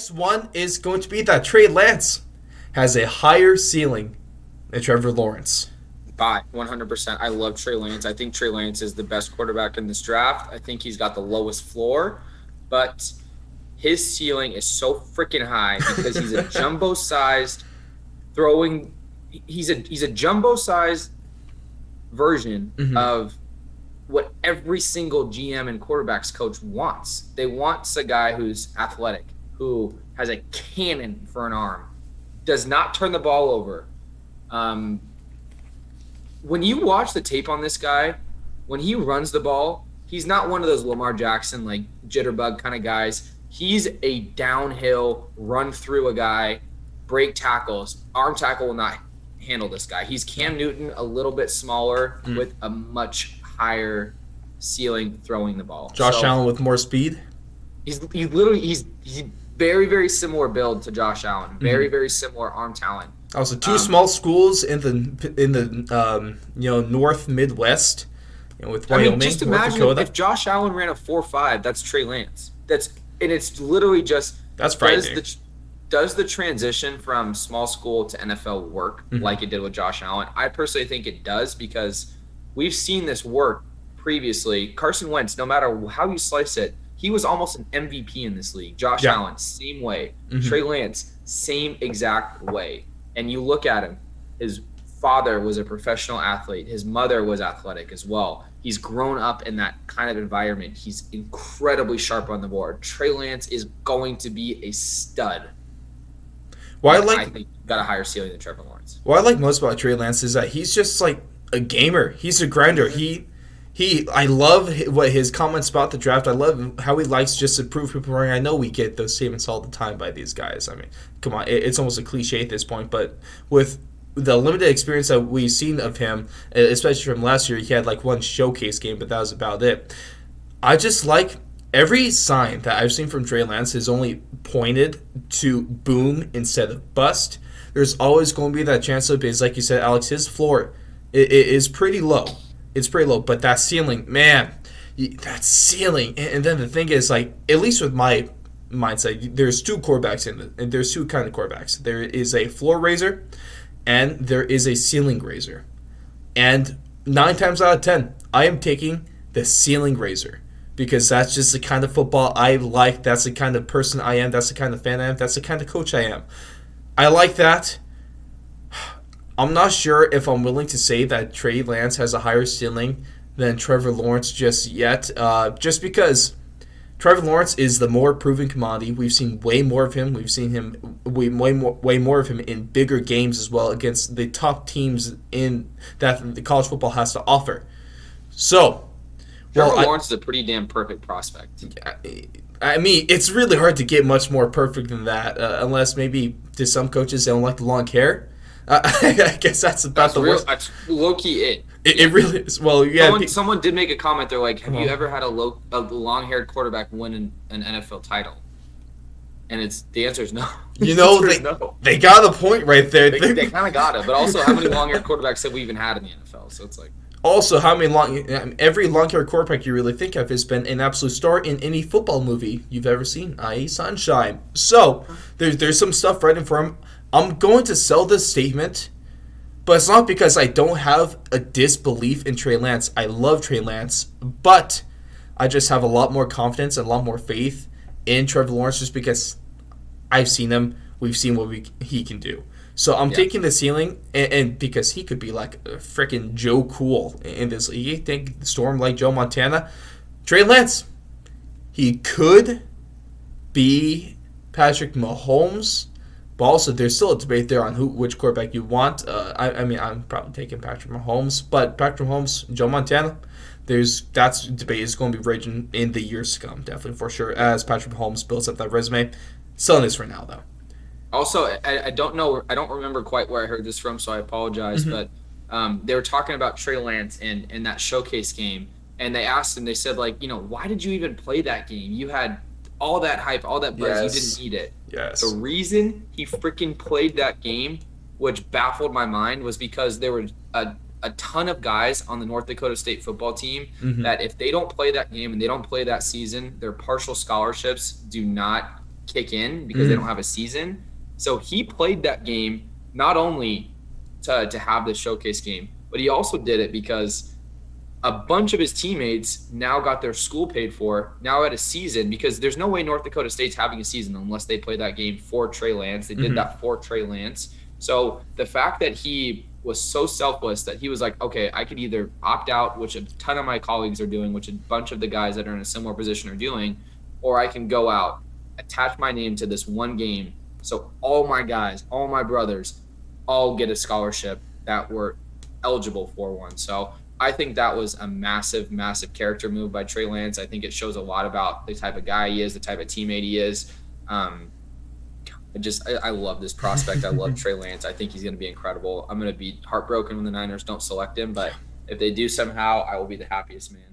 next one is going to be that Trey Lance has a higher ceiling than Trevor Lawrence. Bye, 100%. I love Trey Lance. I think Trey Lance is the best quarterback in this draft. I think he's got the lowest floor, but his ceiling is so freaking high because he's a jumbo-sized throwing. He's a jumbo-sized version of what every single GM and quarterbacks coach wants. They want a guy who's athletic, who has a cannon for an arm, does not turn the ball over. When you watch the tape on this guy, when he runs the ball, he's not one of those Lamar Jackson, like jitterbug kind of guys. He's a downhill, run through a guy, break tackles. Arm tackle will not handle this guy. He's Cam Newton, a little bit smaller with a much higher ceiling throwing the ball. Josh Allen with more speed. He's very, very similar build to Josh Allen. Very, very similar arm talent. Also, two small schools in the North Midwest, with Wyoming, just North imagine Dakota. if Josh Allen ran a 4.5, that's Trey Lance. It's literally just That's frightening. Does the transition from small school to NFL work like it did with Josh Allen? I personally think it does because we've seen this work previously. Carson Wentz, no matter how you slice it, he was almost an MVP in this league. Josh Allen, same way. Trey Lance, same exact way. And you look at him, his father was a professional athlete. His mother was athletic as well. He's grown up in that kind of environment. He's incredibly sharp on the board. Trey Lance is going to be a stud. I think got a higher ceiling than Trevor Lawrence. What I like most about Trey Lance is that he's just like a gamer. He's a grinder. I love what his comments about the draft. I love how he likes just to prove people wrong. I know we get those statements all the time by these guys. I mean, come on, it's almost a cliche at this point. But with the limited experience that we've seen of him, especially from last year, he had like one showcase game, but that was about it. I just like every sign that I've seen from Trey Lance is only pointed to boom instead of bust. There's always going to be that chance of, because like you said, Alex, his floor is pretty low. It's pretty low, but that ceiling, man, that ceiling. And then the thing is, like, at least with my mindset, there's two quarterbacks and there's two kind of quarterbacks. There is a floor raiser, and there is a ceiling raiser. And 9 times out of 10, I am taking the ceiling raiser because that's just the kind of football I like. That's the kind of person I am. That's the kind of fan I am. That's the kind of coach I am. I like that. I'm not sure if I'm willing to say that Trey Lance has a higher ceiling than Trevor Lawrence just yet, just because Trevor Lawrence is the more proven commodity. We've seen way more of him. We've seen him way more of him in bigger games as well against the top teams in that the college football has to offer. So, Trevor Lawrence is a pretty damn perfect prospect. I mean, it's really hard to get much more perfect than that, unless maybe to some coaches they don't like the long hair. I guess that's about the worst. That's low-key it. It really is. Well, yeah. Someone did make a comment. They're like, have you ever had a long-haired quarterback win an NFL title? And the answer is no. They got a point right there. They kind of got it. But also, how many long-haired quarterbacks have we even had in the NFL? So it's like. Also, every long-haired quarterback you really think of has been an absolute star in any football movie you've ever seen, i.e. Sunshine. So, there's some stuff right in for him. I'm going to sell this statement, but it's not because I don't have a disbelief in Trey Lance. I love Trey Lance, but I just have a lot more confidence and a lot more faith in Trevor Lawrence just because I've seen him. We've seen what he can do. So I'm taking the ceiling, and because he could be like a freaking Joe Cool in this league. You think Storm like Joe Montana? Trey Lance, he could be Patrick Mahomes. But also, there's still a debate there on which quarterback you want. I mean, I'm probably taking Patrick Mahomes, but Patrick Mahomes, Joe Montana, that's debate is going to be raging in the years to come, definitely for sure. As Patrick Mahomes builds up that resume, selling this for now though. Also, I don't know, I don't remember quite where I heard this from, so I apologize. But they were talking about Trey Lance in that showcase game, and they asked him. They said why did you even play that game? You had all that hype, all that buzz, you didn't need it. Yes. The reason he freaking played that game, which baffled my mind, was because there were a ton of guys on the North Dakota State football team that if they don't play that game and they don't play that season, their partial scholarships do not kick in because they don't have a season. So he played that game not only to have the showcase game, but he also did it because a bunch of his teammates now got their school paid for, now at a season, because there's no way North Dakota State's having a season unless they play that game for Trey Lance. They did that for Trey Lance. So the fact that he was so selfless that he was like, okay, I could either opt out, which a ton of my colleagues are doing, which a bunch of the guys that are in a similar position are doing, or I can go out, attach my name to this one game. So all my guys, all my brothers, all get a scholarship that were eligible for one. So I think that was a massive, massive character move by Trey Lance. I think it shows a lot about the type of guy he is, the type of teammate he is. I love this prospect. I love Trey Lance. I think he's going to be incredible. I'm going to be heartbroken when the Niners don't select him, but if they do somehow, I will be the happiest man.